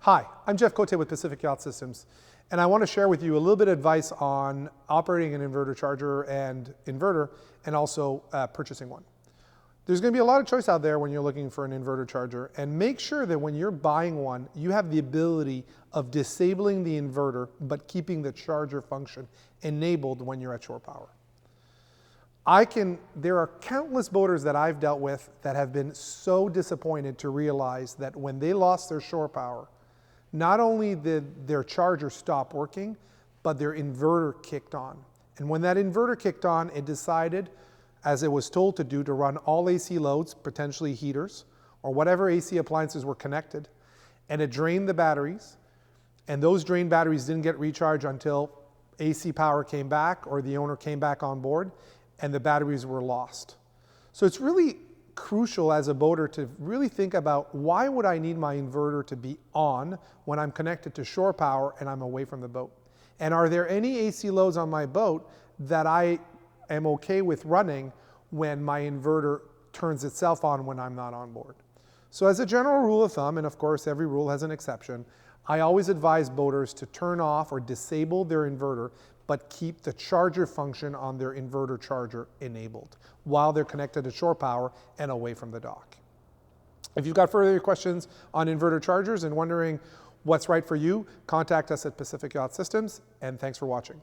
Hi, I'm Jeff Cote with Pacific Yacht Systems, and I want to share with you a little bit of advice on operating an inverter charger and inverter, and also purchasing one. There's going to be a lot of choice out there when you're looking for an inverter charger, and make sure that when you're buying one, you have the ability of disabling the inverter, but keeping the charger function enabled when you're at shore power. There are countless boaters that I've dealt with that have been so disappointed to realize that when they lost their shore power, not only did their charger stop working, but their inverter kicked on. And when that inverter kicked on, it decided, as it was told to do, to run all AC loads, potentially heaters, or whatever AC appliances were connected, and it drained the batteries. And those drained batteries didn't get recharged until AC power came back or the owner came back on board, and the batteries were lost. So it's really crucial as a boater to really think about, why would I need my inverter to be on when I'm connected to shore power and I'm away from the boat? And are there any AC loads on my boat that I am okay with running when my inverter turns itself on when I'm not on board? So as a general rule of thumb, and of course every rule has an exception, I always advise boaters to turn off or disable their inverter, but keep the charger function on their inverter charger enabled while they're connected to shore power and away from the dock. If you've got further questions on inverter chargers and wondering what's right for you, contact us at Pacific Yacht Systems, and thanks for watching.